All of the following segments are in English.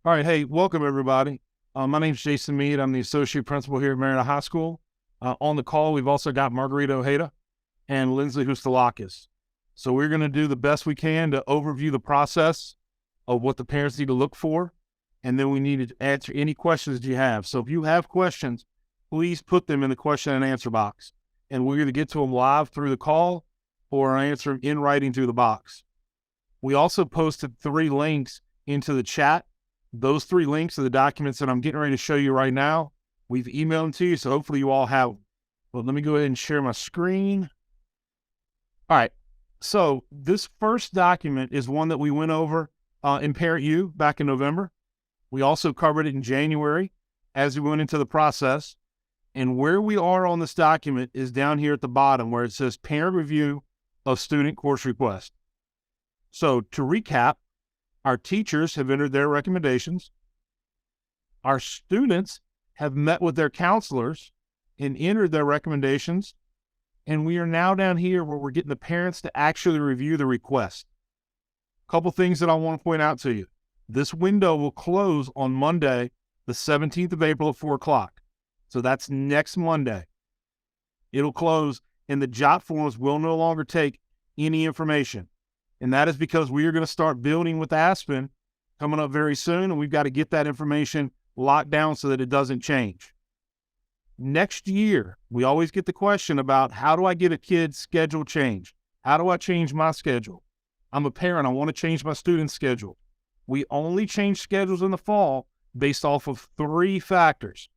All right. Hey, welcome everybody. My name's Jason Mead. I'm the associate principal here at Marietta High School. On the call, we've also got Margarita Ojeda and Lindsay Hustalakis. So we're going to do the best we can to overview the process of what the parents need to look for. And then we need to answer any questions that you have. So if you have questions, please put them in the question and answer box. And we'll either get to them live through the call or answer them in writing through the box. We also posted 3 links into the chat. Those 3 links are the documents that I'm getting ready to show you right now. We've emailed them to you, so hopefully you all have them. Well, let me go ahead and share my screen. All right. So this first document is one that we went over in Parent U back in November. We also covered it in January as we went into the process. And where we are on this document is down here at the bottom where it says Parent Review of Student Course Request. So to recap, our teachers have entered their recommendations. Our students have met with their counselors and entered their recommendations. And we are now down here where we're getting the parents to actually review the request. A couple things that I want to point out to you. This window will close on Monday, the 17th of April at 4 o'clock. So that's next Monday. It'll close and the jot forms will no longer take any information. And that is because we are going to start building with Aspen coming up very soon, and we've got to get that information locked down so that it doesn't change. Next year, we always get the question about how do I get a kid's schedule changed? How do I change my schedule? I'm a parent. I want to change my student's schedule. We only change schedules in the fall based off of 3 factors.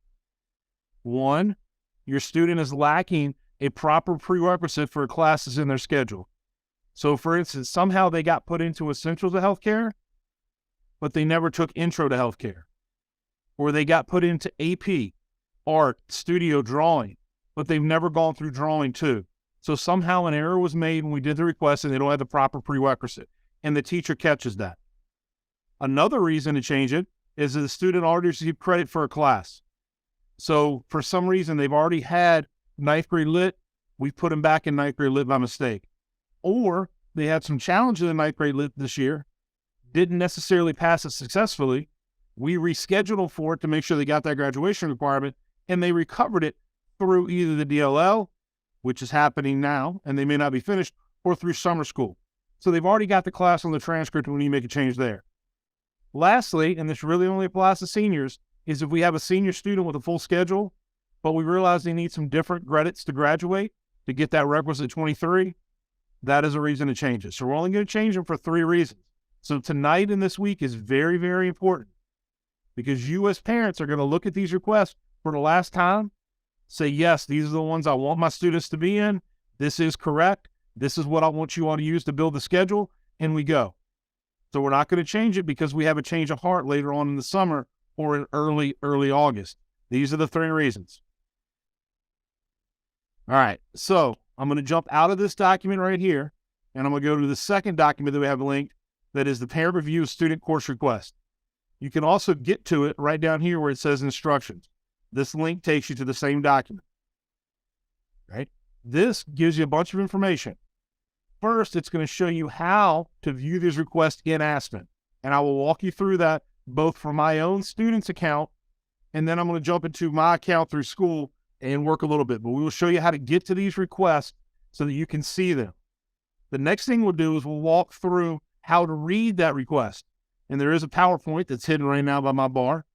1, your student is lacking a proper prerequisite for classes in their schedule. So, for instance, somehow they got put into Essentials of Healthcare, but they never took Intro to Healthcare. Or they got put into AP, Art, Studio, Drawing, but they've never gone through Drawing 2. So somehow an error was made when we did the request and they don't have the proper prerequisite. And the teacher catches that. Another reason to change it is that the student already received credit for a class. So for some reason, they've already had 9th grade lit. We've put them back in 9th grade lit by mistake. Or they had some challenges in 9th grade lit this year, didn't necessarily pass it successfully. We rescheduled them for it to make sure they got that graduation requirement, and they recovered it through either the DLL, which is happening now, and they may not be finished, or through summer school. So they've already got the class on the transcript when you make a change there. Lastly, and this really only applies to seniors, is if we have a senior student with a full schedule, but we realize they need some different credits to graduate to get that requisite 23, that is a reason to change it. So we're only going to change them for 3 reasons. So tonight and this week is very, very important because you as parents are going to look at these requests for the last time, say, yes, these are the ones I want my students to be in. This is correct. This is what I want you all to use to build the schedule, and we go. So we're not going to change it because we have a change of heart later on in the summer or in early August. These are the 3 reasons. All right, so I'm going to jump out of this document right here, and I'm going to go to the second document that we have linked, that is the Parent Review of Student Course Request. You can also get to it right down here where it says instructions. This link takes you to the same document. Right? This gives you a bunch of information. First, it's going to show you how to view these requests in Aspen, and I will walk you through that both from my own student's account, and then I'm going to jump into my account through school and work a little bit, but we will show you how to get to these requests so that you can see them. The next thing we'll do is we'll walk through how to read that request. And there is a PowerPoint that's hidden right now by my bar.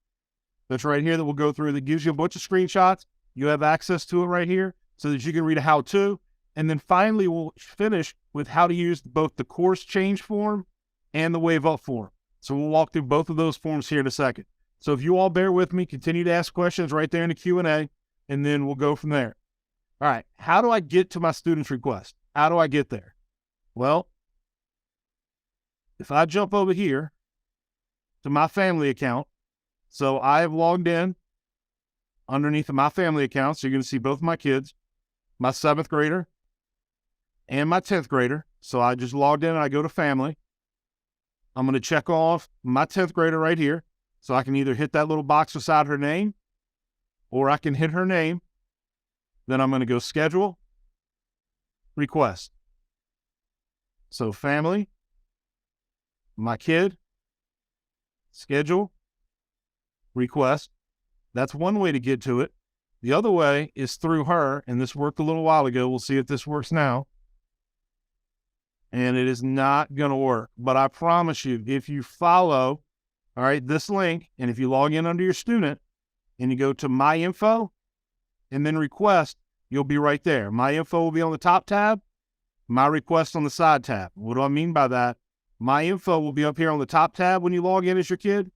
That's right here that we'll go through that gives you a bunch of screenshots. You have access to it right here so that you can read a how-to. And then finally, we'll finish with how to use both the course change form and the wave up form. So we'll walk through both of those forms here in a second. So if you all bear with me, continue to ask questions right there in the Q&A. And then we'll go from there. All right, how do I get to my student's request? How do I get there? Well, if I jump over here to my family account, so I have logged in underneath of my family account, so you're going to see both my kids, my 7th grader and my 10th grader. So I just logged in and I go to family. I'm going to check off my 10th grader right here. So I can either hit that little box beside her name, or I can hit her name. Then I'm going to go schedule, request. So family, my kid, schedule, request. That's one way to get to it. The other way is through her, and this worked a little while ago. We'll see if this works now. And it is not going to work. But I promise you, if you follow, all right, this link, and if you log in under your student, and you go to My Info, and then Request, you'll be right there. My Info will be on the top tab, My Request on the side tab. What do I mean by that? My Info will be up here on the top tab when you log in as your kid,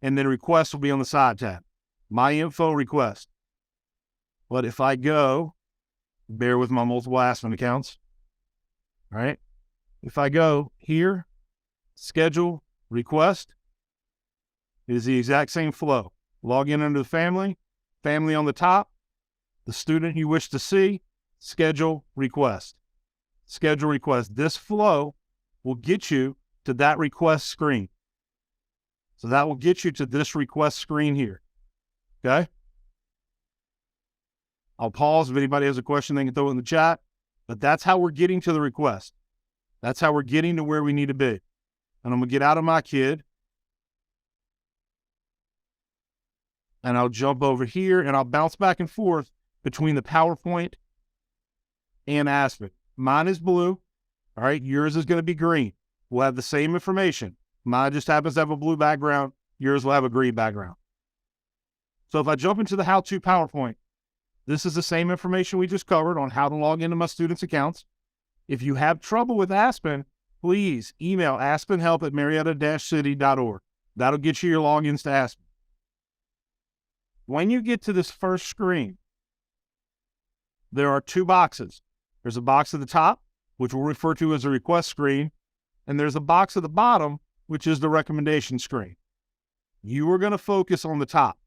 and then Request will be on the side tab. My Info, Request. But if I go, bear with my multiple Aspen accounts, all right? If I go here, Schedule, Request, it is the exact same flow. Log in under the family, family on the top, the student you wish to see, Schedule, Request. Schedule, Request. This flow will get you to that request screen. So that will get you to this request screen here, okay? I'll pause. If anybody has a question, they can throw it in the chat. But that's how we're getting to the request. That's how we're getting to where we need to be. And I'm going to get out of my kid. And I'll jump over here, and I'll bounce back and forth between the PowerPoint and Aspen. Mine is blue. All right, yours is going to be green. We'll have the same information. Mine just happens to have a blue background. Yours will have a green background. So if I jump into the how-to PowerPoint, this is the same information we just covered on how to log into my students' accounts. If you have trouble with Aspen, please email aspenhelp@marietta-city.org. That'll get you your logins to Aspen. When you get to this first screen, there are two boxes. There's a box at the top, which we'll refer to as a request screen, and there's a box at the bottom, which is the recommendation screen. You are going to focus on the top.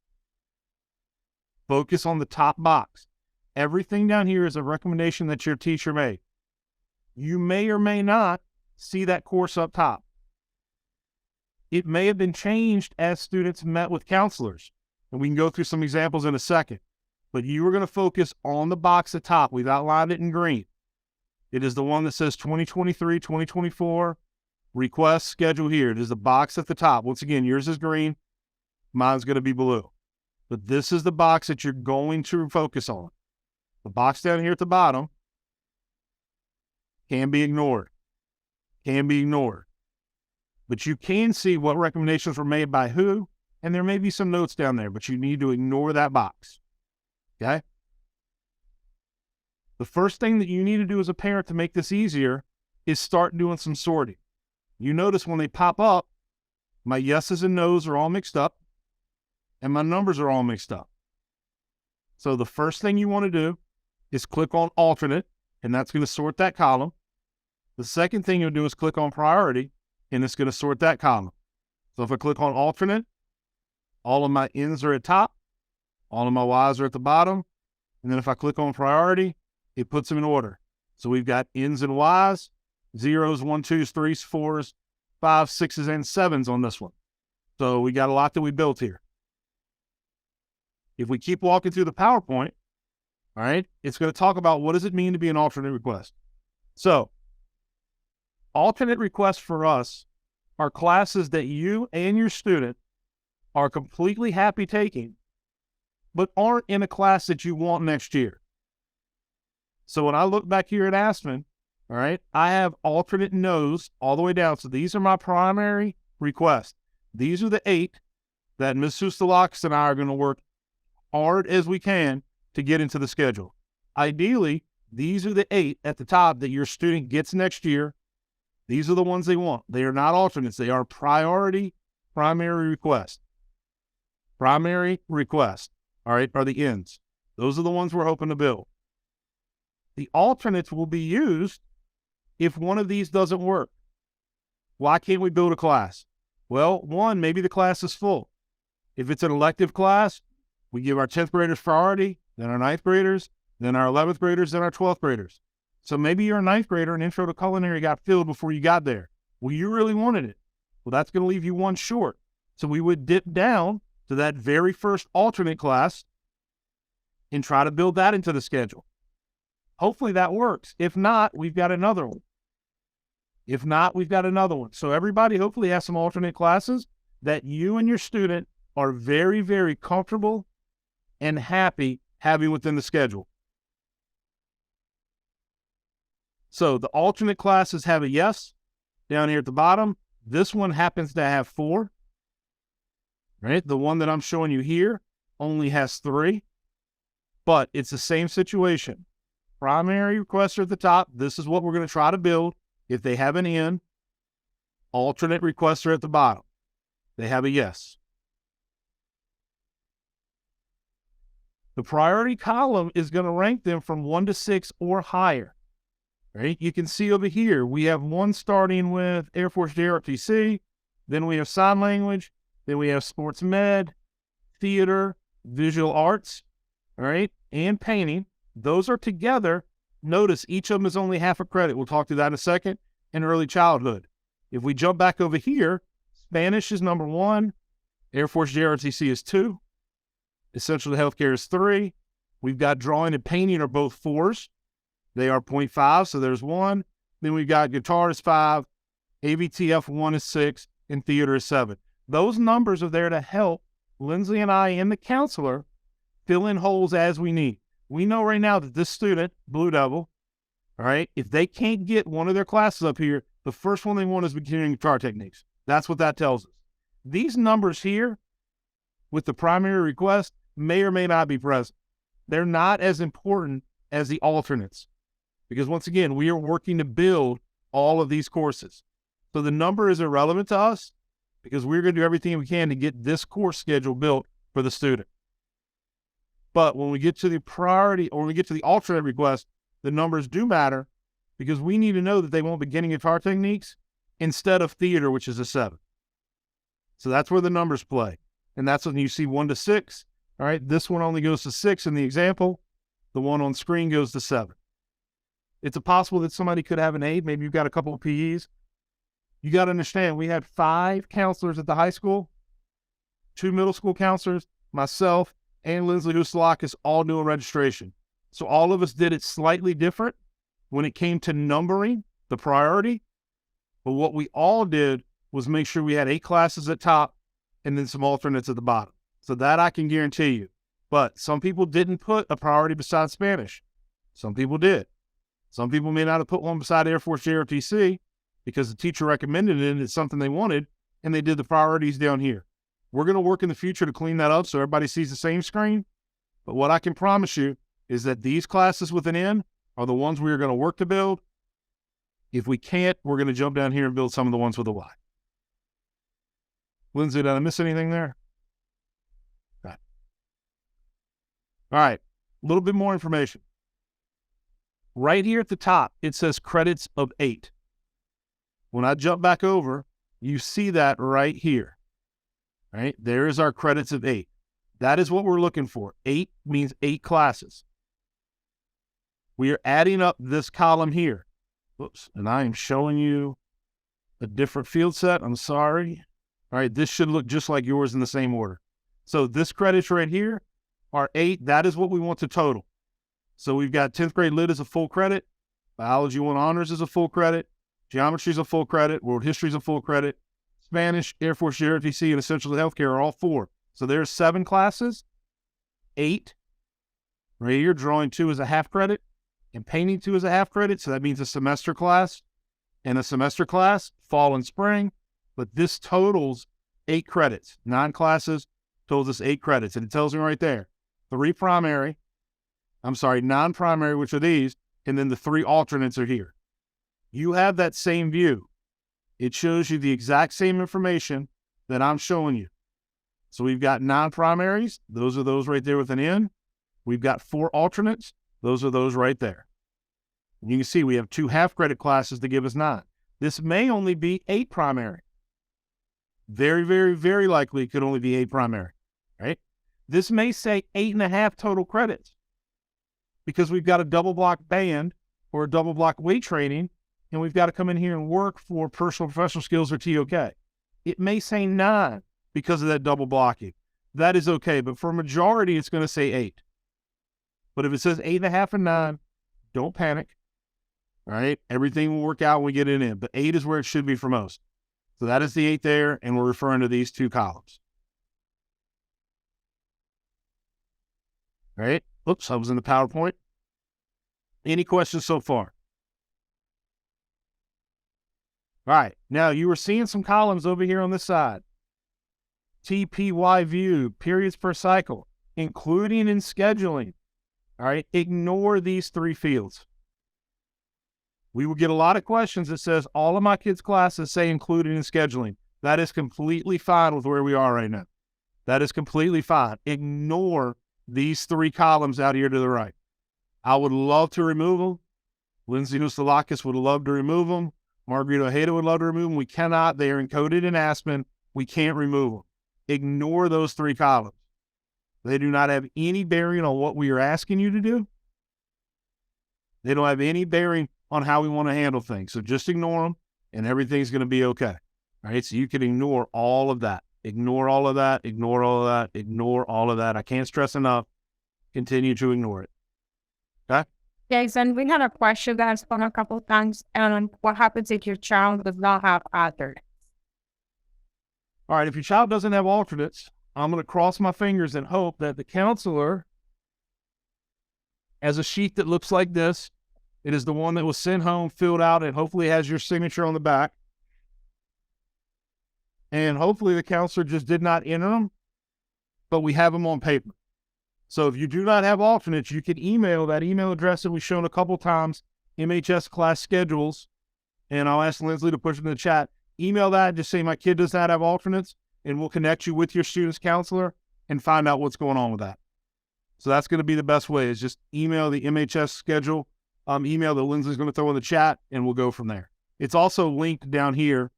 Focus on the top box. Everything down here is a recommendation that your teacher made. You may or may not see that course up top. It may have been changed as students met with counselors, and we can go through some examples in a second. But you are going to focus on the box at top. We've outlined it in green. It is the one that says 2023, 2024, request schedule here. It is the box at the top. Once again, yours is green. Mine's going to be blue. But this is the box that you're going to focus on. The box down here at the bottom can be ignored. Can be ignored. But you can see what recommendations were made by who, and there may be some notes down there, but you need to ignore that box. Okay? The first thing that you need to do as a parent to make this easier is start doing some sorting. You notice when they pop up, my yeses and nos are all mixed up, and my numbers are all mixed up. So the first thing you want to do is click on alternate, and that's going to sort that column. The second thing you'll do is click on priority, and it's going to sort that column. So if I click on alternate, all of my N's are at top, all of my Y's are at the bottom, and then if I click on priority, it puts them in order. So we've got N's and Y's, zeros, 1, 2s, 3s, 4s, 5s, 6s, and 7s on this one. So we got a lot that we built here. If we keep walking through the PowerPoint, all right, it's going to talk about what does it mean to be an alternate request. So alternate requests for us are classes that you and your student are completely happy taking, but aren't in a class that you want next year. So when I look back here at Aspen, all right, I have alternate no's all the way down. So these are my primary requests. These are the 8 that Ms. Sustalakis and I are going to work hard as we can to get into the schedule. Ideally, these are the 8 at the top that your student gets next year. These are the ones they want. They are not alternates. They are priority primary requests. Primary requests, all right, are the ends. Those are the ones we're hoping to build. The alternates will be used if one of these doesn't work. Why can't we build a class? Well, one, maybe the class is full. If it's an elective class, we give our 10th graders priority, then our 9th graders, then our 11th graders, then our 12th graders. So maybe you're a 9th grader and Intro to Culinary got filled before you got there. Well, you really wanted it. Well, that's going to leave you one short. So we would dip down to that very first alternate class and try to build that into the schedule. Hopefully that works. If not, we've got another one. So everybody hopefully has some alternate classes that you and your student are very, very comfortable and happy having within the schedule. So the alternate classes have a yes down here at the bottom. This one happens to have 4, right? The one that I'm showing you here only has 3, but it's the same situation. Primary requester at the top. This is what we're going to try to build. If they have an N, alternate requester at the bottom. They have a yes. The priority column is going to rank them from 1 to 6 or higher. Right? You can see over here, we have one starting with Air Force JROTC, then we have sign language, then we have sports med, theater, visual arts, all right, and painting. Those are together. Notice each of them is only half a credit. We'll talk through that in a second. And early childhood. If we jump back over here, Spanish is number 1, Air Force JROTC is 2, essential healthcare is 3. We've got drawing and painting are both 4s. They are 0.5, so there's 1. Then we've got guitar is 5, AVTF1 is 6, and theater is 7. Those numbers are there to help Lindsay and I and the counselor fill in holes as we need. We know right now that this student, Blue Devil, all right, if they can't get one of their classes up here, the first one they want is beginning guitar techniques. That's what that tells us. These numbers here with the primary request may or may not be present. They're not as important as the alternates. Because once again, we are working to build all of these courses. So the number is irrelevant to us because we're going to do everything we can to get this course schedule built for the student. But when we get to the priority or when we get to the alternate request, the numbers do matter because we need to know that they want beginning guitar techniques instead of theater, which is a 7. So that's where the numbers play. And that's when you see 1 to 6. All right, this one only goes to 6 in the example. The one on screen goes to 7. It's possible that somebody could have an 8. Maybe you've got a couple of PEs. You got to understand, we had 5 counselors at the high school, 2 middle school counselors, myself, and Lindsay Hustalakis all doing registration. So all of us did it slightly different when it came to numbering the priority. But what we all did was make sure we had 8 classes at top and then some alternates at the bottom. So that I can guarantee you. But some people didn't put a priority beside Spanish. Some people did. Some people may not have put one beside Air Force JROTC because the teacher recommended it and it's something they wanted, and they did the priorities down here. We're going to work in the future to clean that up so everybody sees the same screen. But what I can promise you is that these classes with an N are the ones we are going to work to build. If we can't, we're going to jump down here and build some of the ones with a Y. Lindsay, did I miss anything there? All right, a little bit more information. Right here at the top, it says credits of 8. When I jump back over, you see that right here. Right? There is our credits of 8. That is what we're looking for. 8 means 8 classes. We are adding up this column here. Whoops. And I am showing you a different field set. I'm sorry. All right. This should look just like yours in the same order. So this credits right here are 8. That is what we want to total. So we've got 10th grade lit as a full credit. Biology 1 honors is a full credit. Geometry is a full credit. World history is a full credit. Spanish, Air Force JROTC, and essential healthcare are all 4. So there's 7 classes. 8. Right here, drawing 2 is a half credit. And painting 2 is a half credit. So that means a semester class. And a semester class, fall and spring. But this totals 8 credits. 9 classes totals us 8 credits. And it tells me right there, 3 primary. Non-primary, which are these, and then the 3 alternates are here. You have that same view. It shows you the exact same information that I'm showing you. So we've got non-primaries. Those are those right there with an N. We've got 4 alternates. Those are those right there. And you can see we have 2 half-credit classes to give us 9. This may only be 8 primary. Very, very, very likely it could only be 8 primary, right? This may say 8.5 total credits because we've got a double block band or a double block weight training, and we've got to come in here and work for personal professional skills or TOK. It may say 9 because of that double blocking. That is okay, but for a majority, it's going to say 8. But if it says 8.5 and 9, don't panic, right? Everything will work out when we get it in, but 8 is where it should be for most. So that is the 8 there, and we're referring to these 2 columns. All right. Oops, I was in the PowerPoint. Any questions so far? All right. Now you were seeing some columns over here on this side. TPY view, periods per cycle, including in scheduling. All right. Ignore these three fields. We will get a lot of questions that says all of my kids' classes say included in scheduling. That is completely fine with where we are right now. That is completely fine. Ignore these three columns out here to the right. I would love to remove them. Lindsay Hustalakis would love to remove them. Margarita Ojeda would love to remove them. We cannot. They are encoded in Aspen. We can't remove them. Ignore those three columns. They do not have any bearing on what we are asking you to do. They don't have any bearing on how we want to handle things. So just ignore them and everything's going to be okay. All right. So you can ignore all of that. Ignore all of that. Ignore all of that. Ignore all of that. I can't stress enough. Continue to ignore it. Okay. Yes, and we had a question that's come a couple of times. And what happens if your child does not have alternates? All right. If your child doesn't have alternates, I'm going to cross my fingers and hope that the counselor has a sheet that looks like this. It is the one that was sent home, filled out, and hopefully has your signature on the back. And hopefully the counselor just did not enter them, but we have them on paper. So if you do not have alternates, you can email that email address that we've shown a couple times, MHS class schedules, and I'll ask Lindsay to push it in the chat. Email that, just say my kid does not have alternates, and we'll connect you with your student's counselor and find out what's going on with that. So that's going to be the best way, is just email the MHS schedule, email that Lindsay's going to throw in the chat, and we'll go from there. It's also linked down here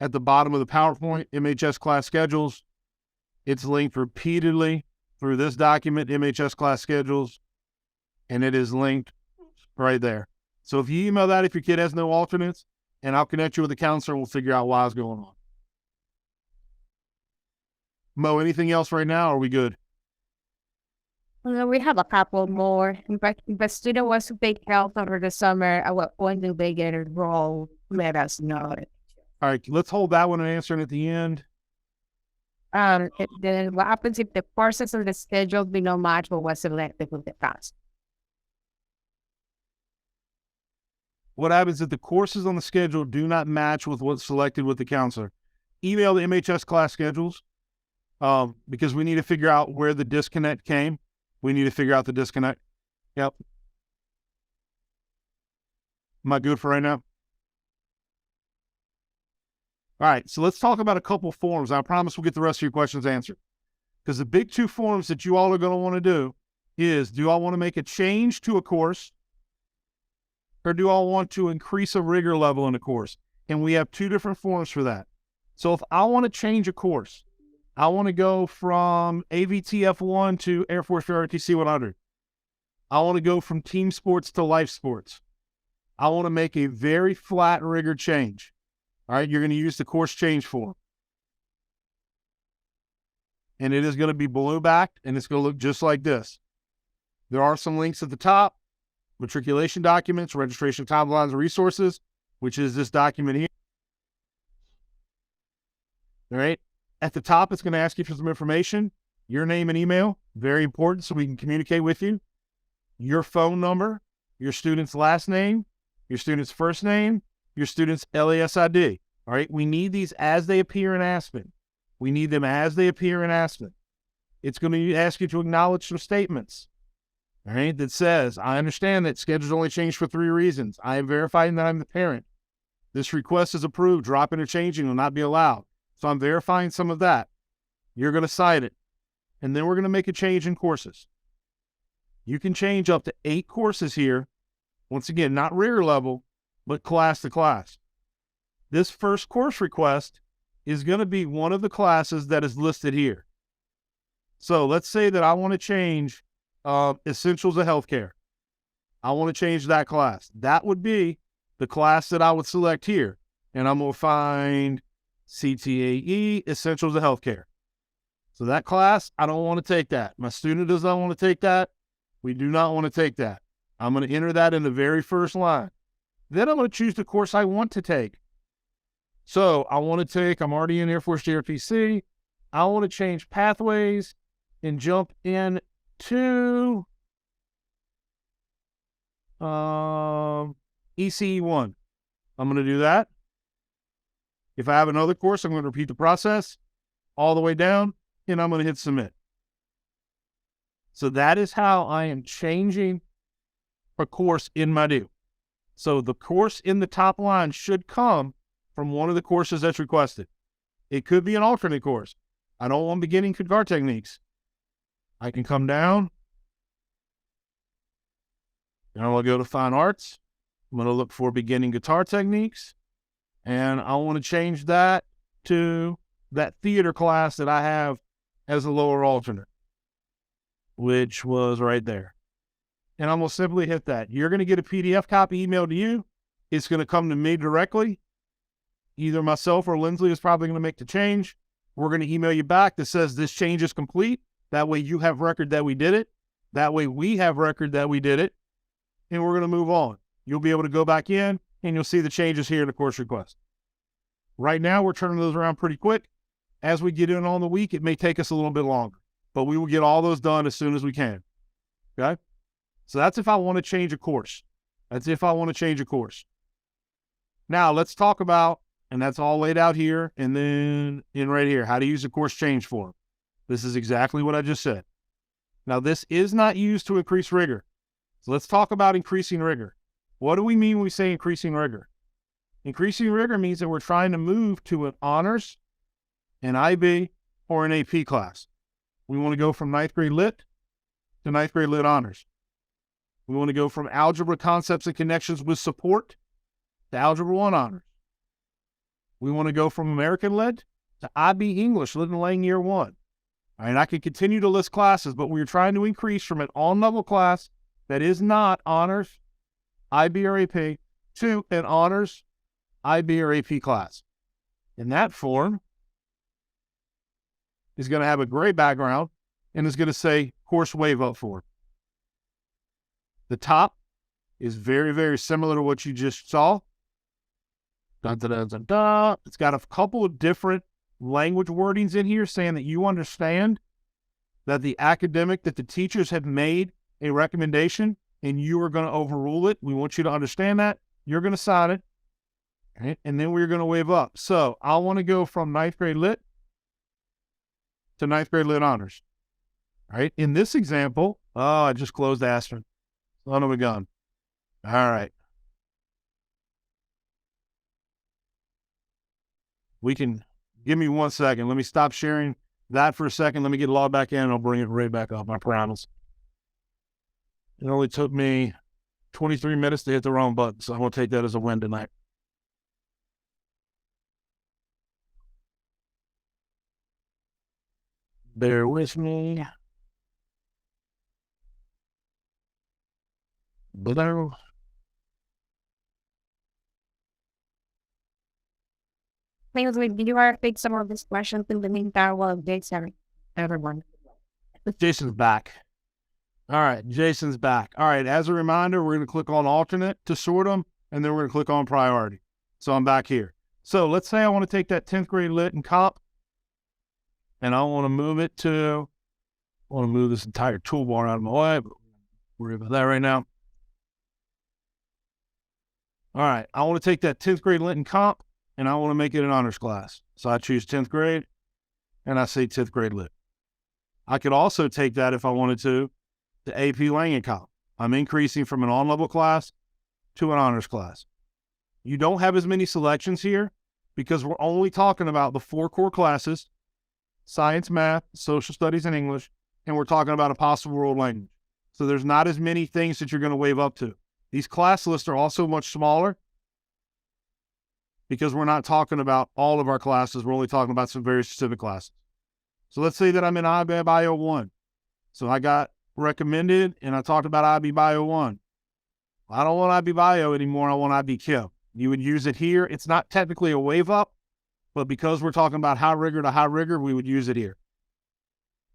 at the bottom of the PowerPoint, MHS class schedules. It's linked repeatedly through this document, MHS class schedules, and it is linked right there. So if you email that, if your kid has no alternates, and I'll connect you with the counselor, and we'll figure out what's going on. Mo, anything else right now, or are we good? We have a couple more. If a student wants to take health over the summer, at what point do they get enrolled? Let us know. All right, let's hold that one and answer it at the end. Then what happens if the courses on the schedule do not match what was selected with the class? What happens if the courses on the schedule do not match with what's selected with the counselor? Email the MHS class schedules because we need to figure out where the disconnect came. We need to figure out the disconnect. Yep. Am I good for right now? All right, so let's talk about a couple forms. I promise we'll get the rest of your questions answered. Because the big two forms that you all are going to want to do is, do I want to make a change to a course, or do I want to increase a rigor level in a course? And we have two different forms for that. So if I want to change a course, I want to go from AVTF 1 to Air Force ROTC 100. I want to go from team sports to life sports. I want to make a very flat rigor change. All right, you're going to use the course change form. And it is going to be blue-backed, and it's going to look just like this. There are some links at the top, matriculation documents, registration timelines, and resources, which is this document here. All right, at the top, it's going to ask you for some information, your name and email, very important so we can communicate with you, your phone number, your student's last name, your student's first name, your student's LASID. All right, we need these as they appear in Aspen. We need them as they appear in Aspen. It's going to ask you to acknowledge some statements, all right, that says, I understand that schedules only change for 3 reasons. I am verifying that I'm the parent. This request is approved. Drop interchanging will not be allowed. So I'm verifying some of that. You're going to cite it. And then we're going to make a change in courses. You can change up to 8 courses here. Once again, not rigor level, but class to class. This first course request is going to be one of the classes that is listed here. So let's say that I want to change Essentials of Healthcare. I want to change that class. That would be the class that I would select here. And I'm going to find CTAE, Essentials of Healthcare. So that class, I don't want to take that. My student does not want to take that. We do not want to take that. I'm going to enter that in the very first line. Then I'm going to choose the course I want to take. So I want to take, I'm already in Air Force JRPC. I want to change pathways and jump in to ECE1. I'm going to do that. If I have another course, I'm going to repeat the process all the way down, and I'm going to hit submit. So that is how I am changing a course in my due. So the course in the top line should come from one of the courses that's requested. It could be an alternate course. I don't want beginning guitar techniques. I can come down, and I'm going to go to Fine Arts. I'm going to look for beginning guitar techniques, and I want to change that to that theater class that I have as a lower alternate, which was right there. And I'm going to simply hit that. You're going to get a PDF copy emailed to you. It's going to come to me directly. Either myself or Lindsley is probably going to make the change. We're going to email you back that says this change is complete. That way you have record that we did it. That way we have record that we did it. And we're going to move on. You'll be able to go back in and you'll see the changes here in the course request. Right now, we're turning those around pretty quick. As we get in on the week, it may take us a little bit longer, but we will get all those done as soon as we can. Okay? So that's if I want to change a course. That's if I want to change a course. Now, let's talk about, and that's all laid out here, and then in right here, how to use the course change form. This is exactly what I just said. Now, this is not used to increase rigor. So let's talk about increasing rigor. What do we mean when we say increasing rigor? Increasing rigor means that we're trying to move to an honors, an IB, or an AP class. We want to go from ninth grade lit to ninth grade lit honors. We want to go from algebra concepts and connections with support to algebra 1 honors. We want to go from American lit to IB English lit and lang year 1. All right, I could continue to list classes, but we're trying to increase from an on-level class that is not honors, IB or AP, to an honors, IB or AP class. And that form is going to have a gray background and is going to say course wave up form. The top is very, very similar to what you just saw. Dun, dun, dun, dun, dun. It's got a couple of different language wordings in here saying that you understand that the academic, that the teachers have made a recommendation and you are going to overrule it. We want you to understand that. You're going to sign it. Right? And then we're going to wave up. So I want to go from ninth grade lit to ninth grade lit honors. All right. In this example, I just closed Aspen. Son of a gun. All right. We can, give me 1 second. Let me stop sharing that for a second. Let me get logged back in and I'll bring it right back up. I promise. It only took me 23 minutes to hit the wrong button. So I'm going to take that as a win tonight. Bear with me. Hello. Please, we do our fix some of these questions in the meantime while updates everyone. Jason's back. All right, Jason's back. All right, as a reminder, we're going to click on alternate to sort them, and then we're going to click on priority. So I'm back here. So let's say I want to take that 10th grade lit and comp, and I want to move it to, I want to move this entire toolbar out of my way, but we'll worry about that right now. All right, I want to take that 10th grade lit and comp, and I want to make it an honors class. So I choose 10th grade, and I say 10th grade lit. I could also take that if I wanted to AP Lang and comp. I'm increasing from an on-level class to an honors class. You don't have as many selections here because we're only talking about the 4 core classes, science, math, social studies, and English, and we're talking about a possible world language. So there's not as many things that you're going to wave up to. These class lists are also much smaller because we're not talking about all of our classes. We're only talking about some very specific classes. So let's say that I'm in IB Bio 1. So I got recommended and I talked about IB Bio 1. I don't want IB Bio anymore. I want IB Chem. You would use it here. It's not technically a wave up, but because we're talking about high rigor to high rigor, we would use it here.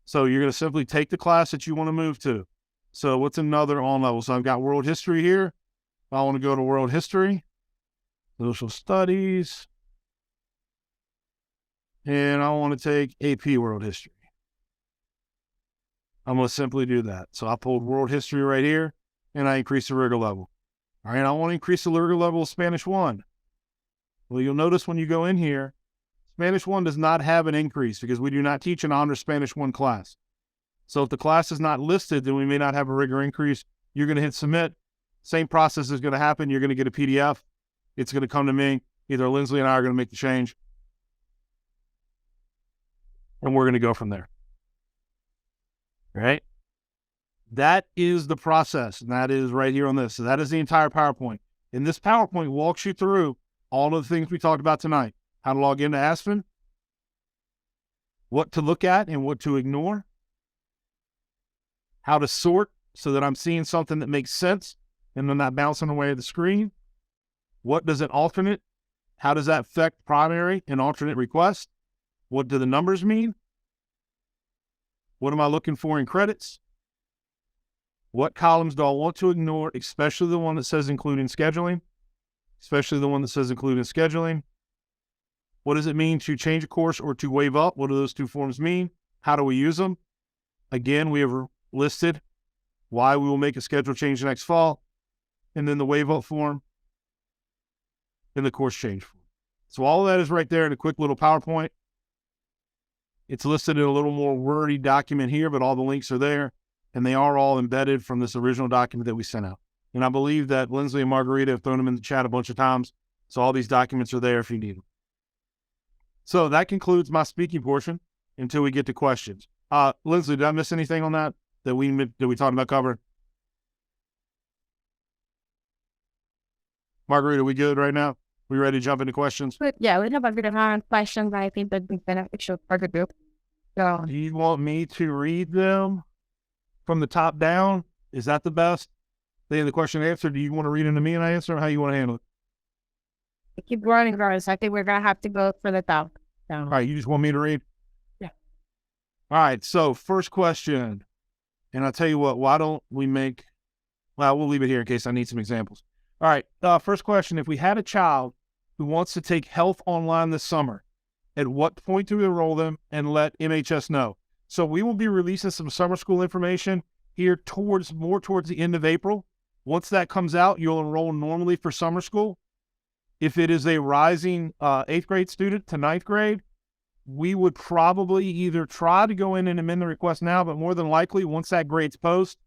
So you're going to simply take the class that you want to move to. So what's another on level? So I've got world history here. I want to go to world history, social studies, and I want to take AP world history. I'm going to simply do that. So I pulled world history right here, and I increased the rigor level. All right, I want to increase the rigor level of Spanish 1. Well, you'll notice when you go in here, Spanish 1 does not have an increase because we do not teach an honor Spanish 1 class. So if the class is not listed, then we may not have a rigor increase. You're going to hit submit. Same process is going to happen. You're going to get a PDF. It's going to come to me. Either Lindsley and I are going to make the change. And we're going to go from there. All right? That is the process. And that is right here on this. So that is the entire PowerPoint. And this PowerPoint walks you through all of the things we talked about tonight. How to log into Aspen, what to look at and what to ignore, how to sort so that I'm seeing something that makes sense and I'm not bouncing away the screen. What does an alternate? How does that affect primary and alternate request? What do the numbers mean? What am I looking for in credits? What columns do I want to ignore, especially the one that says including scheduling? Especially the one that says including scheduling. What does it mean to change a course or to waive up? What do those two forms mean? How do we use them? Again, we have listed why we will make a schedule change next fall, and then the waive up form, and the course change form. So all of that is right there in a quick little PowerPoint. It's listed in a little more wordy document here, but all the links are there, and they are all embedded from this original document that we sent out. And I believe that Lindsley and Margarita have thrown them in the chat a bunch of times, so all these documents are there if you need them. So that concludes my speaking portion until we get to questions. Lindsley, did I miss anything on that we talked about covering? Margarita, we good right now? We ready to jump into questions? But yeah, we have a bit of questions. I think that'd be beneficial for the group. So, do you want me to read them from the top down? Is that the best? The question and answer, do you want to read them to me and I answer, or how you want to handle it? Keep running, guys. I think we're going to have to go for the top down. All right, you just want me to read? Yeah. All right, so first question. And I'll tell you what, why don't we we'll leave it here in case I need some examples. All right, first question. If we had a child who wants to take health online this summer, at what point do we enroll them and let MHS know? So we will be releasing some summer school information here more towards the end of April. Once that comes out, you'll enroll normally for summer school. If it is a rising 8th grade student to 9th grade, we would probably either try to go in and amend the request now, but more than likely, once that grade's post,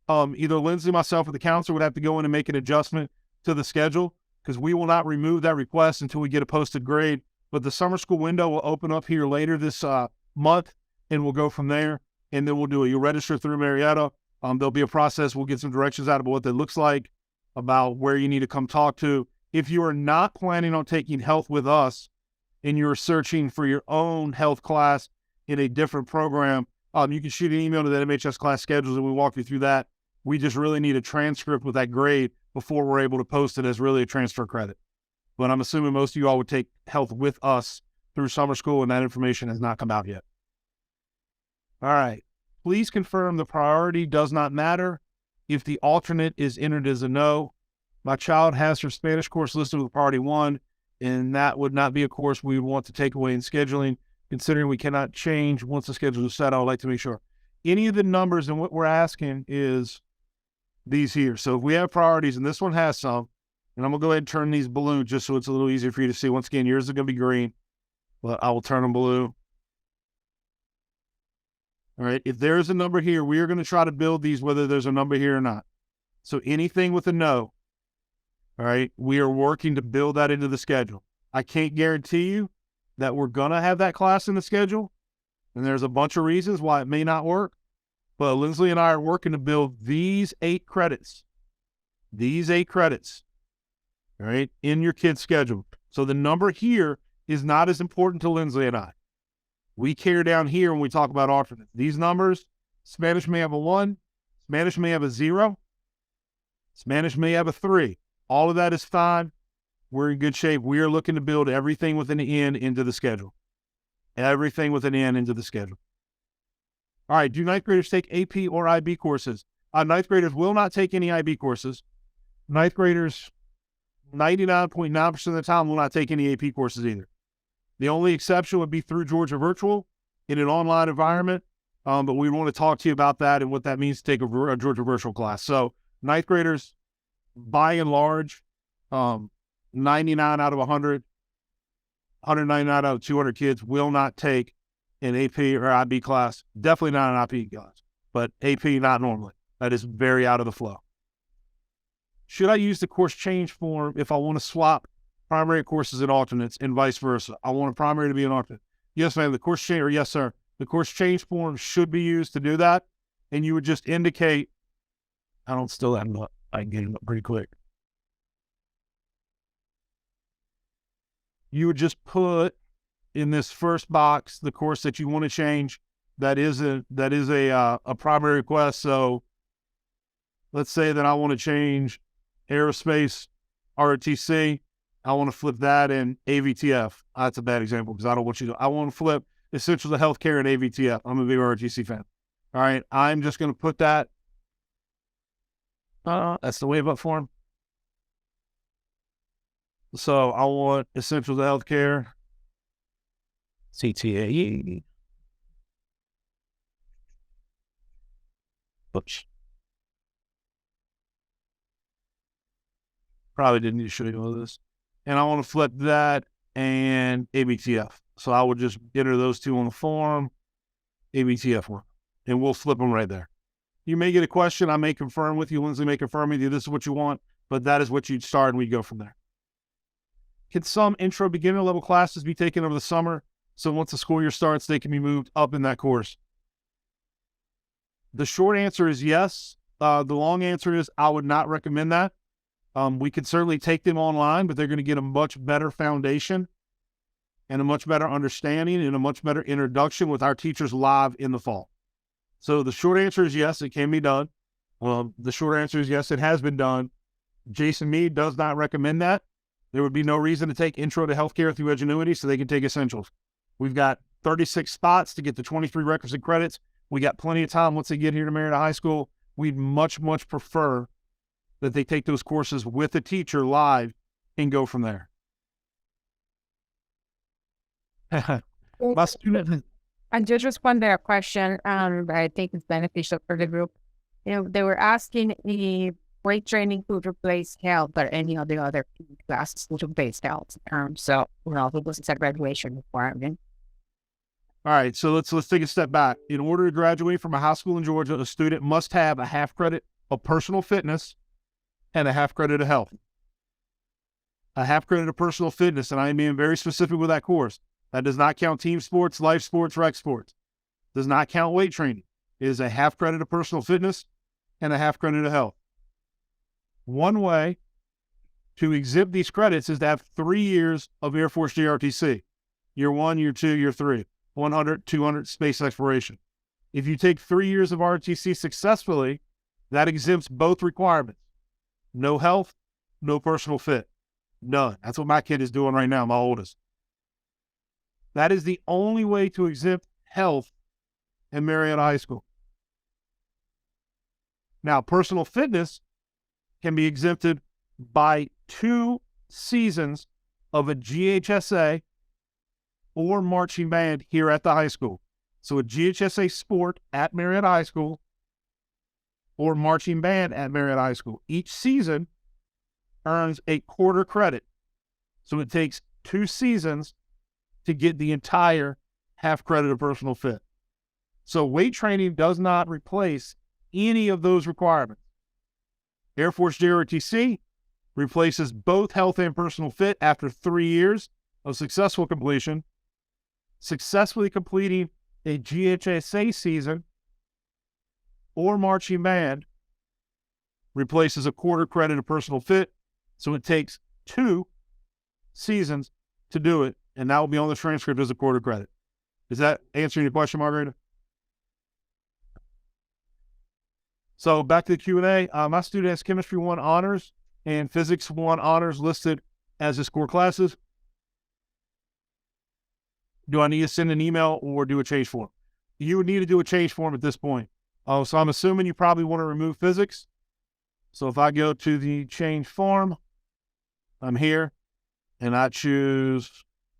either Lindsley, myself, or the counselor would have to go in and make an adjustment to the schedule, because we will not remove that request until we get a posted grade. But the summer school window will open up here later this month, and we'll go from there. And then you'll register through Marietta. There'll be a process. We'll get some directions out about what that looks like, about where you need to come talk to. If you are not planning on taking health with us and you're searching for your own health class in a different program, you can shoot an email to that MHS class schedules and we'll walk you through that. We just really need a transcript with that grade before we're able to post it as really a transfer credit. But I'm assuming most of you all would take health with us through summer school, and that information has not come out yet. All right. Please confirm the priority does not matter if the alternate is entered as a no. My child has her Spanish course listed with priority 1, and that would not be a course we would want to take away in scheduling. Considering we cannot change once the schedule is set, I would like to make sure. Any of the numbers and what we're asking is these here. So if we have priorities, and this one has some, and I'm going to go ahead and turn these blue just so it's a little easier for you to see. Once again, yours is going to be green, but I will turn them blue. All right, if there's a number here, we are going to try to build these whether there's a number here or not. So anything with a no, all right, we are working to build that into the schedule. I can't guarantee you that we're going to have that class in the schedule, and there's a bunch of reasons why it may not work, but Lindsley and I are working to build these 8 credits, all right, in your kid's schedule. So the number here is not as important to Lindsley and I. We care down here when we talk about alternates. These numbers, Spanish may have a 1, Spanish may have a 0, Spanish may have a 3. All of that is fine. We're in good shape. We are looking to build everything with an N into the schedule. Everything with an N into the schedule. All right, do 9th graders take AP or IB courses? 9th graders will not take any IB courses. 9th graders, 99.9% of the time, will not take any AP courses either. The only exception would be through Georgia Virtual in an online environment. but we want to talk to you about that and what that means to take a Georgia virtual class. So ninth graders, by and large, 99 out of 100, 199 out of 200 kids will not take an AP or IB class. Definitely not an IB class, but AP not normally. That is very out of the flow. Should I use the course change form if I want to swap primary courses and alternates and vice versa? I want a primary to be an alternate. Yes, ma'am. The course change, or yes, sir. The course change form should be used to do that. And you would just indicate, I don't still have them up. I can get them up pretty quick. You would just put in this first box the course that you want to change. That is a primary request. So let's say that I want to change aerospace ROTC. I want to flip that in AVTF. That's a bad example because I don't want you to. I want to flip essential to healthcare and AVTF. I'm a big ROTC fan. All right, I'm just going to put that. That's the wave up form. So I want essential to healthcare, CTAE. Oops. Probably didn't need to show you all this. And I want to flip that and ABTF. So I would just enter those two on the form, ABTF one, and we'll flip them right there. You may get a question. I may confirm with you. Lindsay may confirm with you. This is what you want, but that is what you'd start, and we go from there. Can some intro beginner level classes be taken over the summer? So once the school year starts, they can be moved up in that course. The short answer is yes. The long answer is I would not recommend that. We could certainly take them online, but they're going to get a much better foundation and a much better understanding and a much better introduction with our teachers live in the fall. So the short answer is yes, it can be done. The short answer is yes, it has been done. Jason Mead does not recommend that. There would be no reason to take Intro to Healthcare through Edgenuity, so they can take Essentials. We've got 36 spots to get the 23 requisite credits. We got plenty of time once they get here to Marietta High School. We'd much, much prefer that they take those courses with a teacher live and go from there. My student... And just respond to a question that I think is beneficial for the group. They were asking if weight training could replace health or any of the other classes would replace health. So, it was a graduation requirement. All right, so let's take a step back. In order to graduate from a high school in Georgia, a student must have a half credit of personal fitness and a half credit of health. A half credit of personal fitness, and I am being very specific with that course. That does not count team sports, life sports, rec sports. Does not count weight training. It is a half credit of personal fitness and a half credit of health. One way to exempt these credits is to have 3 years of Air Force JRTC. Year 1, year 2, year 3. 100, 200 space exploration. If you take 3 years of ROTC successfully, that exempts both requirements. No health, no personal fit. None. That's what my kid is doing right now, my oldest. That is the only way to exempt health in Marietta High School. Now, personal fitness can be exempted by 2 seasons of a GHSA or marching band here at the high school. So a GHSA sport at Marietta High School or marching band at Marietta High School. Each season earns a quarter credit. So it takes 2 seasons to get the entire half credit of personal fit. So weight training does not replace any of those requirements. Air Force JROTC replaces both health and personal fit after 3 years of successful completion. Successfully completing a GHSA season or marching band replaces a quarter credit of personal fit. So it takes 2 seasons to do it, and that will be on the transcript as a quarter credit. Is that answering your question, Margarita? So back to the Q&A. My student has Chemistry 1 honors and Physics 1 honors listed as his core classes. Do I need to send an email or do a change form? You would need to do a change form at this point. So I'm assuming you probably want to remove physics. So if I go to the change form, I'm here and I choose,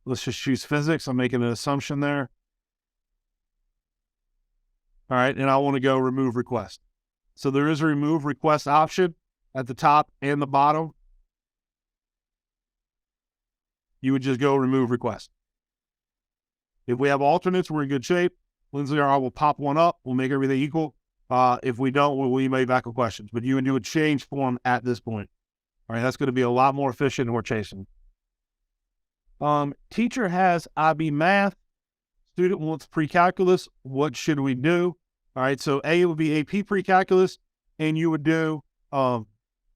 let's just choose physics. I'm making an assumption there. All right. And I want to go remove request. So there is a remove request option at the top and the bottom. You would just go remove request. If we have alternates, we're in good shape. Lindsay or I will pop one up. We'll make everything equal. If we don't, we'll email back with questions. But you would do a change form at this point. All right, that's going to be a lot more efficient than we're chasing. Teacher has IB math. Student wants pre-calculus. What should we do? All right, so A would be AP pre-calculus, and you would do, the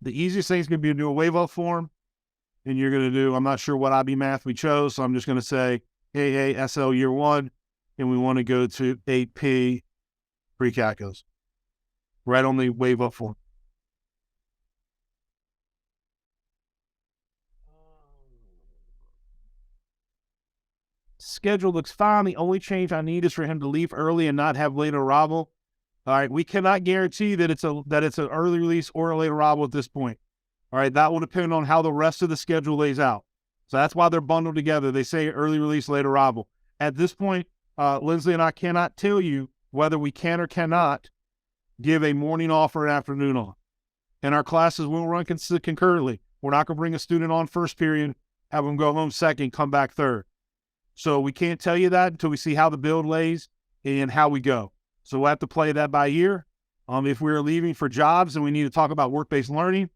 easiest thing is going to be to do a wave up form, and you're going to do, I'm not sure what IB math we chose, so I'm just going to say AASL year 1, and we want to go to AP pre-calculus, right on the wave up form. Schedule looks fine. The only change I need is for him to leave early and not have late arrival. All right, we cannot guarantee that it's an early release or a late arrival at this point. All right, that will depend on how the rest of the schedule lays out. So that's why they're bundled together. They say early release, late arrival. At this point, Lindsay and I cannot tell you whether we can or cannot give a morning off or an afternoon off. And our classes will run concurrently. We're not going to bring a student on first period, have them go home second, come back third. So we can't tell you that until we see how the build lays and how we go. So we'll have to play that by ear. If we're leaving for jobs and we need to talk about work-based learning,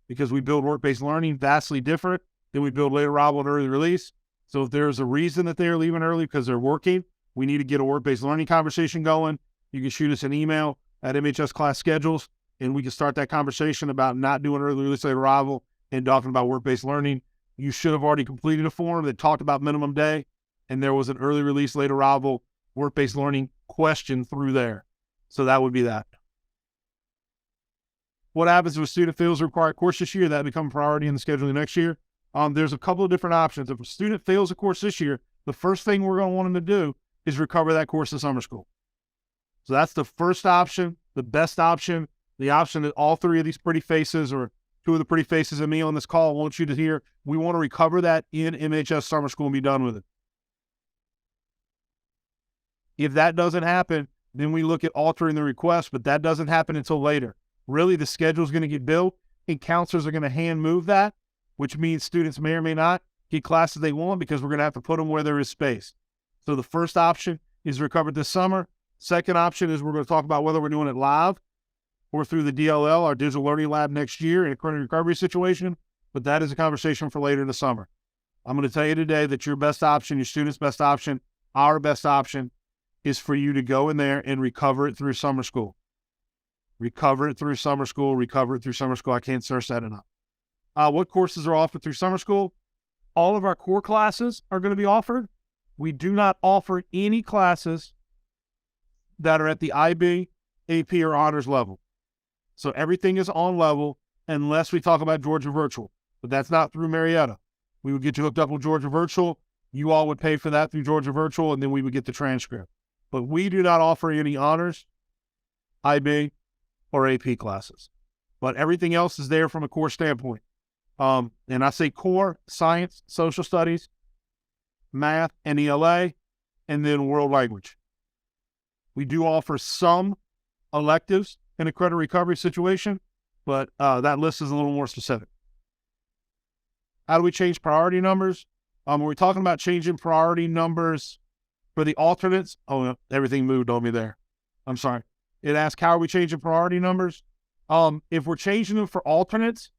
because we build work-based learning vastly different than we build late arrival and early release. So if there's a reason that they're leaving early because they're working, we need to get a work-based learning conversation going. You can shoot us an email at MHS Class Schedules, and we can start that conversation about not doing early release, late arrival, and talking about work-based learning. You should have already completed a form that talked about minimum day, and there was an early release, late arrival, work-based learning question through there. So that would be that. What happens if a student fails a required course this year? That become priority in the scheduling next year. There's a couple of different options. If a student fails a course this year, the first thing we're going to want them to do is recover that course in summer school. So that's the first option, the best option, the option that all three of these pretty faces, or two of the pretty faces and me on this call, want you to hear. We want to recover that in MHS summer school and be done with it. If that doesn't happen, then we look at altering the request, but that doesn't happen until later. Really, the schedule is going to get built, and counselors are going to hand move that, which means students may or may not get classes they want because we're going to have to put them where there is space. So the first option is recovered this summer. Second option is we're going to talk about whether we're doing it live or through the DLL, our digital learning lab, next year in a credit recovery situation, but that is a conversation for later in the summer. I'm going to tell you today that your best option, your student's best option, our best option is for you to go in there and recover it through summer school. Recover it through summer school, recover it through summer school. I can't stress that enough. What courses are offered through summer school? All of our core classes are going to be offered. We do not offer any classes that are at the IB, AP, or honors level. So everything is on level unless we talk about Georgia Virtual, but that's not through Marietta. We would get you hooked up with Georgia Virtual. You all would pay for that through Georgia Virtual, and then we would get the transcript. But we do not offer any honors, IB, or AP classes. But everything else is there from a core standpoint. And I say core, science, social studies, math, and ELA, and then world language. We do offer some electives in a credit recovery situation, but that list is a little more specific. How do we change priority numbers? When we're talking about changing priority numbers for the alternates, oh, everything moved on me there. I'm sorry. It asks, how are we changing priority numbers? If we're changing them for alternates,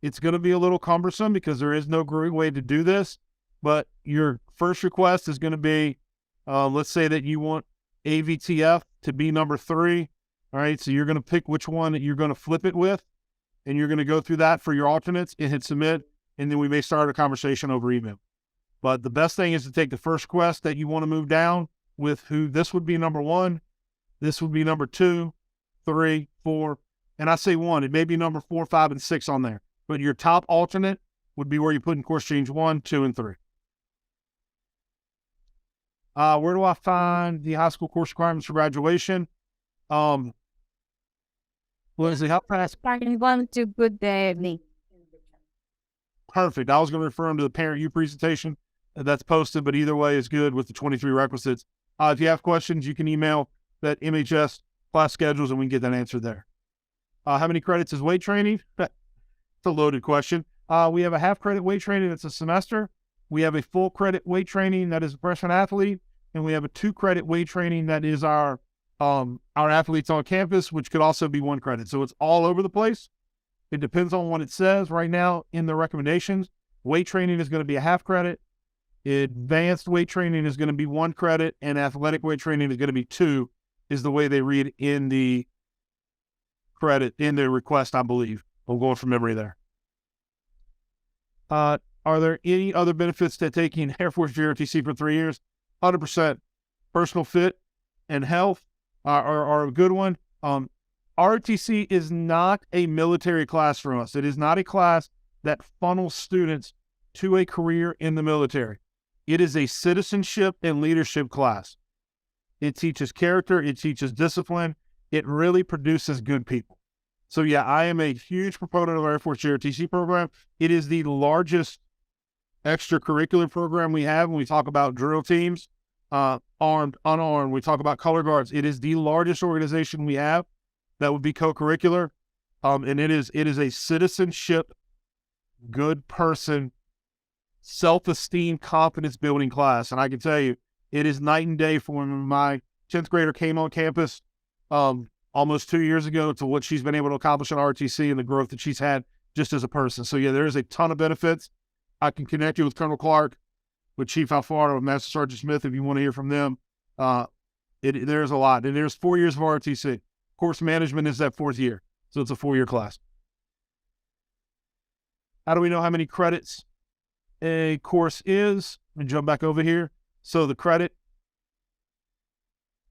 it's going to be a little cumbersome because there is no great way to do this. But your first request is going to be, let's say that you want AVTF to be number 3. All right, so you're going to pick which one that you're going to flip it with, and you're going to go through that for your alternates and hit submit, and then we may start a conversation over email. But the best thing is to take the first request that you want to move down with who this would be number 1, this would be number 2, 3, 4, and I say 1. It may be number 4, 5, and 6 on there. But your top alternate would be where you put in course change 1, 2, and 3. Where do I find the high school course requirements for graduation? Lindsay, how fast? I want to put the link. Perfect. I was going to refer them to the Parent U presentation that's posted, but either way is good with the 23 requisites. If you have questions, you can email that MHS class schedules, and we can get that answer there. How many credits is weight training? It's a loaded question. We have a half credit weight training that's a semester. We have a full credit weight training that is a freshman athlete, and we have a 2 credit weight training that is our athletes on campus, which could also be 1 credit. So it's all over the place. It depends on what it says. Right now in the recommendations, weight training is going to be a half credit. Advanced weight training is going to be 1 credit, and athletic weight training is going to be 2, is the way they read in the credit, in the request, I believe. I'm going from memory there. Are there any other benefits to taking Air Force JROTC for 3 years? 100%. Personal fit and health are a good one. ROTC is not a military class for us. It is not a class that funnels students to a career in the military. It is a citizenship and leadership class. It teaches character. It teaches discipline. It really produces good people. So yeah, I am a huge proponent of our Air Force JROTC program. It is the largest extracurricular program we have when we talk about drill teams, armed, unarmed. We talk about color guards. It is the largest organization we have that would be co-curricular. And it is a citizenship, good person, self-esteem, confidence building class. And I can tell you, it is night and day from when my 10th grader came on campus almost 2 years ago to what she's been able to accomplish in ROTC and the growth that she's had just as a person. So yeah, there is a ton of benefits. I can connect you with Colonel Clark, with Chief Alfaro, with Master Sergeant Smith if you want to hear from them. There's a lot. And there's 4 years of ROTC. Course management is that 4th year. So it's a 4-year class. How do we know how many credits a course is? Let me jump back over here. So the credit,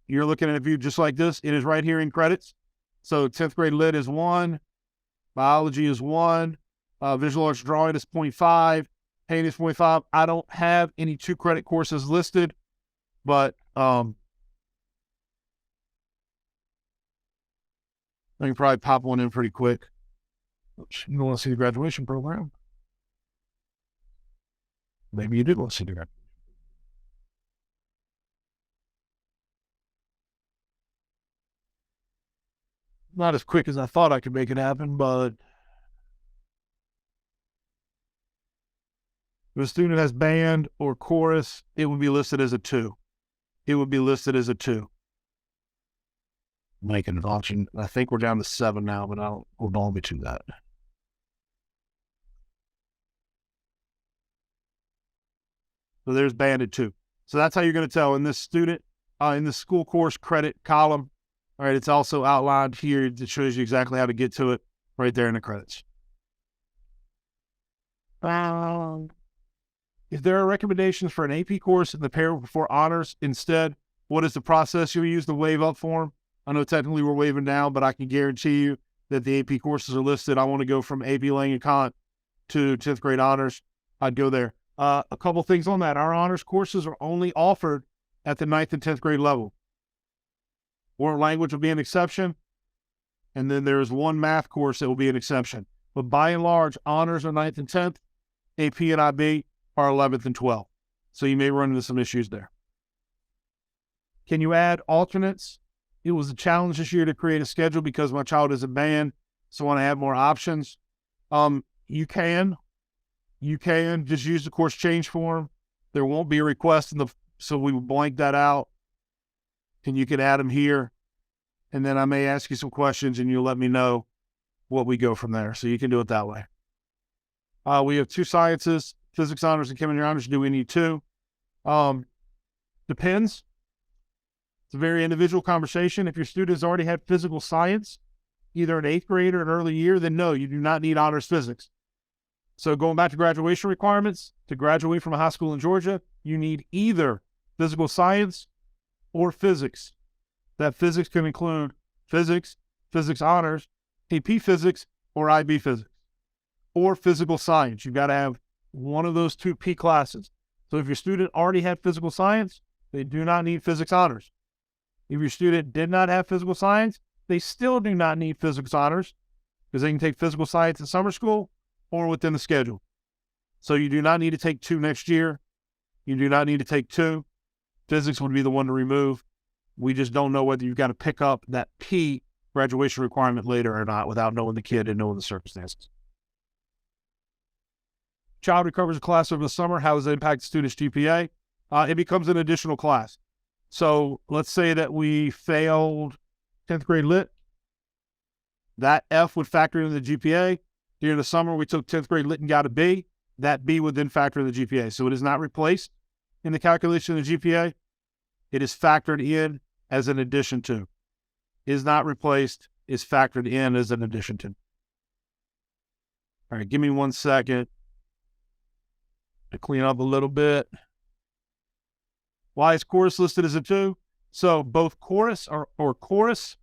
you're looking at a view just like this. It is right here in credits. So 10th grade lit is 1. Biology is 1. Visual arts drawing is 0.5. Painting is 0.5. I don't have any 2 credit courses listed, but I can probably pop one in pretty quick. Oops, you don't want to see the graduation program? Maybe you did want to see the graduation. Not as quick as I thought I could make it happen, but if a student has band or chorus, it would be listed as a 2. It would be listed as a 2. Making an option. I think we're down to 7 now, but I'll hold on to that. So there's band at 2. So that's how you're going to tell in this student, in the school course credit column. All right, it's also outlined here. It shows you exactly how to get to it right there in the credits. Wow. If there are recommendations for an AP course in the pair before honors instead, what is the process you'll use to waive up for them? I know technically we're waiving down, but I can guarantee you that the AP courses are listed. I want to go from AP Lang and Kant to 10th grade honors. I'd go there. A couple things on that. Our honors courses are only offered at the 9th and 10th grade level. World language will be an exception. And then there's one math course that will be an exception. But by and large, honors are 9th and 10th. AP and IB are 11th and 12th. So you may run into some issues there. Can you add alternates? It was a challenge this year to create a schedule because my child is a band, so I want to have more options. You can just use the course change form. There won't be a request so we will blank that out. And you can add them here. And then I may ask you some questions and you'll let me know what we go from there. So you can do it that way. We have 2 sciences, physics honors and chemistry honors. Do we need 2? Depends. It's a very individual conversation. If your student has already had physical science, either an 8th grade or an early year, then no, you do not need honors physics. So going back to graduation requirements, to graduate from a high school in Georgia, you need either physical science or physics. That physics can include physics, physics honors, AP physics, or IB physics, or physical science. You've got to have one of those 2 P classes. So if your student already had physical science, they do not need physics honors. If your student did not have physical science, they still do not need physics honors because they can take physical science in summer school or within the schedule. So you do not need to take 2 next year. You do not need to take 2. Physics would be the one to remove. We just don't know whether you've got to pick up that P graduation requirement later or not without knowing the kid and knowing the circumstances. Child recovers a class over the summer. How does it impact the student's GPA? It becomes an additional class. So let's say that we failed 10th grade lit. That F would factor into the GPA. During the summer, we took 10th grade lit and got a B. That B would then factor in the GPA. So it is not replaced in the calculation of the GPA. It is factored in as an addition to. Is not replaced, is factored in as an addition to. All right, give me 1 second to clean up a little bit. Why is chorus listed as a 2? So both chorus or chorus,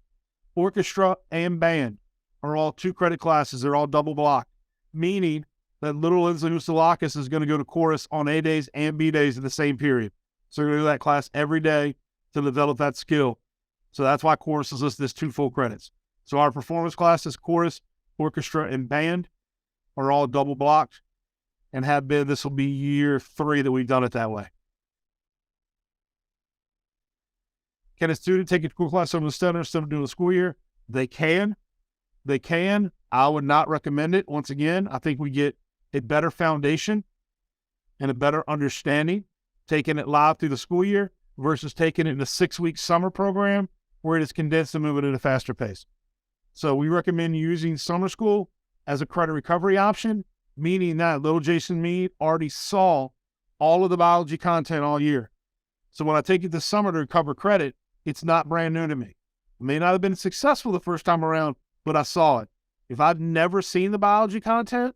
orchestra, and band are all 2 credit classes. They're all double blocked, meaning that little Lindsley Houstalakis is going to go to chorus on A days and B days in the same period. So we're going to do that class every day to develop that skill. So that's why chorus is listed as 2 full credits. So our performance classes, chorus, orchestra, and band are all double blocked and have been. This will be year 3 that we've done it that way. Can a student take a core class over the center instead of doing the school year? They can. They can. I would not recommend it. Once again, I think we get a better foundation and a better understanding taking it live through the school year versus taking it in a 6-week summer program where it is condensed and moving at a faster pace. So we recommend using summer school as a credit recovery option, meaning that little Jason Mead already saw all of the biology content all year. So when I take it this summer to recover credit, it's not brand new to me. It may not have been successful the first time around, but I saw it. If I've never seen the biology content,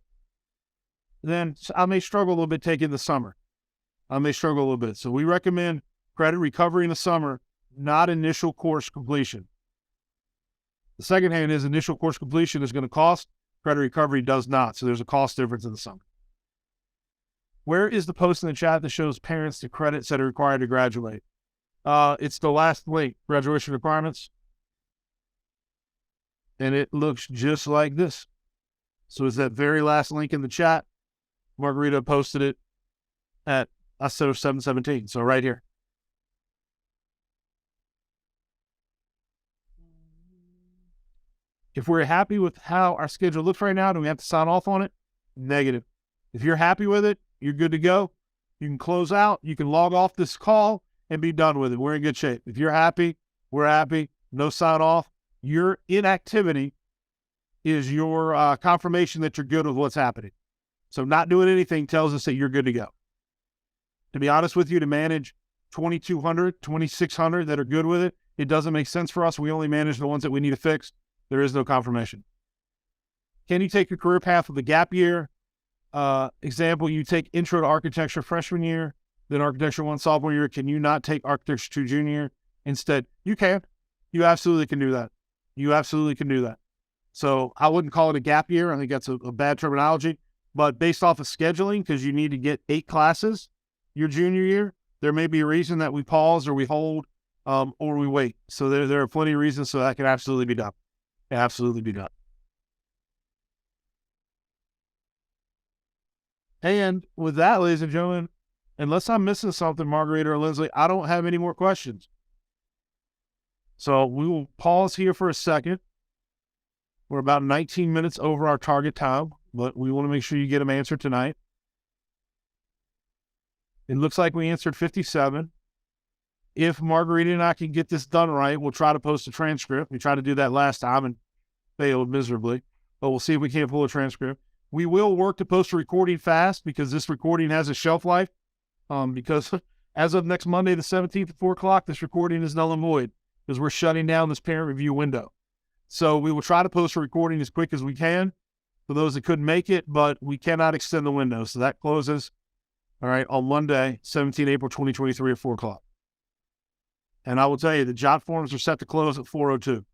then I may struggle a little bit taking the summer. I may struggle a little bit. So we recommend credit recovery in the summer, not initial course completion. The second hand is initial course completion is going to cost. Credit recovery does not. So there's a cost difference in the summer. Where is the post in the chat that shows parents the credits that are required to graduate? It's the last link, graduation requirements. And it looks just like this. So it's that very last link in the chat. Margarita posted it at, I said 7:17. So right here. If we're happy with how our schedule looks right now, do we have to sign off on it? Negative. If you're happy with it, you're good to go. You can close out. You can log off this call and be done with it. We're in good shape. If you're happy, we're happy. No sign off. Your inactivity is your confirmation that you're good with what's happening. So not doing anything tells us that you're good to go. To be honest with you, to manage 2,200, 2,600 that are good with it, it doesn't make sense for us. We only manage the ones that we need to fix. There is no confirmation. Can you take your career path with a gap year? Example, you take intro to architecture freshman year, then architecture 1 sophomore year. Can you not take architecture 2 junior year instead? You can. You absolutely can do that. You absolutely can do that. So I wouldn't call it a gap year. I think that's a bad terminology. But based off of scheduling, because you need to get 8 classes your junior year, there may be a reason that we pause or we hold or we wait. So there are plenty of reasons, so that can absolutely be done. Absolutely be done. And with that, ladies and gentlemen, unless I'm missing something, Margarita or Lindsley, I don't have any more questions. So we will pause here for a second. We're about 19 minutes over our target time, but we want to make sure you get them answered tonight. It looks like we answered 57. If Margarita and I can get this done right, we'll try to post a transcript. We tried to do that last time and failed miserably, but we'll see if we can't pull a transcript. We will work to post a recording fast because this recording has a shelf life. Because as of next Monday, the 17th at 4 o'clock, this recording is null and void because we're shutting down this parent review window. So we will try to post a recording as quick as we can for those that couldn't make it, but we cannot extend the window. So that closes, all right, on Monday, 17 April 2023 at 4 o'clock. And I will tell you, the jot forms are set to close at 4:02.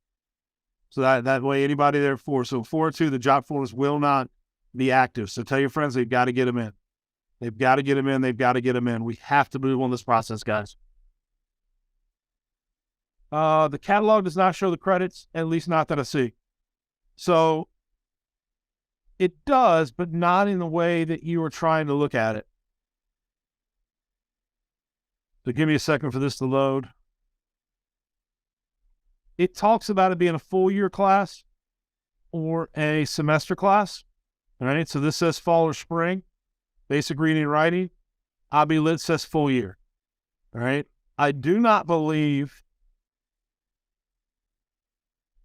So that way, anybody there at 4. So 4:02, the jot forms will not be active. So tell your friends they've got to get them in. They've got to get them in. They've got to get them in. We have to move on this process, guys. The catalog does not show the credits, at least not that I see. So it does, but not in the way that you were trying to look at it. So give me a second for this to load. it talks about it being a full year class or a semester class. All right. So this says fall or spring, basic reading and writing. IB Lit says full year. All right. I do not believe.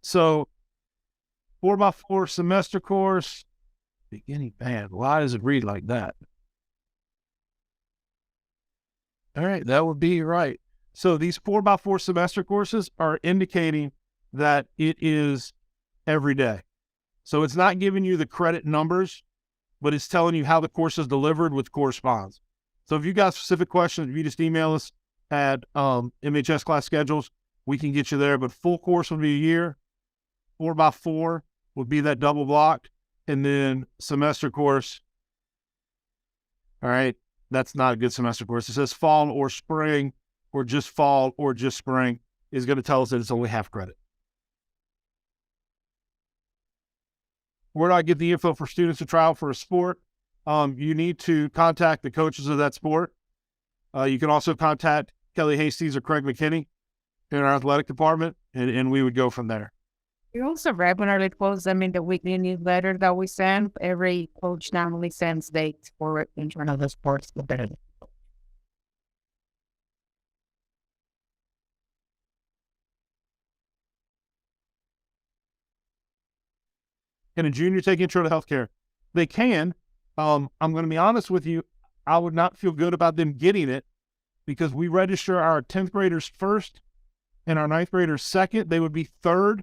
So 4x4 semester course, beginning band. Why does it read like that? All right, that would be right. So these 4x4 semester courses are indicating that it is every day. So it's not giving you the credit numbers, but it's telling you how the course is delivered, which corresponds. So if you got specific questions, if you just email us at MHS class schedules, we can get you there. But full course would be a year. 4x4 would be that double blocked. And then semester course. All right. That's not a good semester course. It says fall or spring or just fall or just spring is going to tell us that it's only half credit. Where do I get the info for students to try out for a sport? You need to contact the coaches of that sport. You can also contact Kelly Hastings or Craig McKinney in our athletic department, and we would go from there. We also regularly post them in the weekly newsletter that we send. Every coach normally sends dates for each one of the sports. Can a junior take intro to healthcare? They can. I'm going to be honest with you. I would not feel good about them getting it because we register our 10th graders first and our 9th graders second. They would be third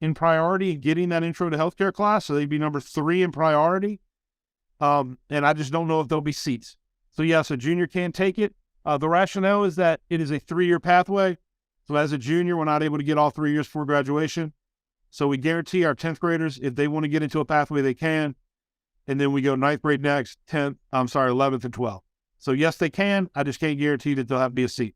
in priority in getting that intro to healthcare class. So they'd be number 3 in priority. And I just don't know if there'll be seats. So yes, a junior can take it. The rationale is that it is a 3-year pathway. So as a junior, we're not able to get all 3 years before graduation. So we guarantee our 10th graders, if they want to get into a pathway, they can. And then we go 9th grade next, 11th and 12th. So yes, they can. I just can't guarantee that they'll have to be a seat.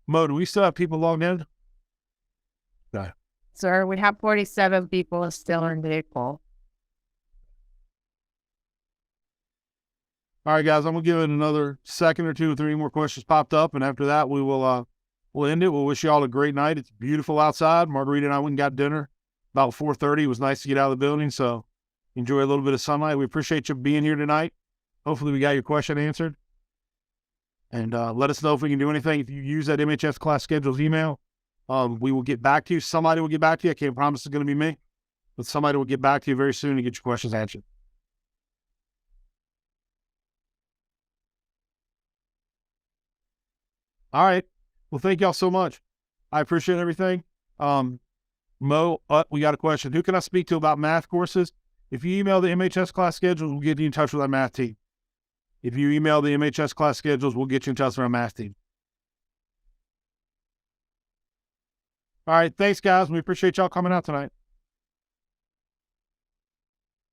Mo, do we still have people logged in? No. Sir, we have 47 people still in the call. All right, guys, I'm going to give it another second or two, 3 more questions popped up. And after that, we'll end it. We'll wish you all a great night. It's beautiful outside. Margarita and I went and got dinner about 4:30. It was nice to get out of the building. So enjoy a little bit of sunlight. We appreciate you being here tonight. Hopefully we got your question answered. And let us know if we can do anything. If you use that MHS class schedules email, we will get back to you. Somebody will get back to you. I can't promise it's going to be me, but somebody will get back to you very soon to get your questions answered. All right. Well, thank y'all so much. I appreciate everything. Mo, we got a question. Who can I speak to about math courses? If you email the MHS class schedules, we'll get you in touch with our math team. If you email the MHS class schedules, we'll get you in touch with our math team. All right. Thanks, guys. We appreciate y'all coming out tonight.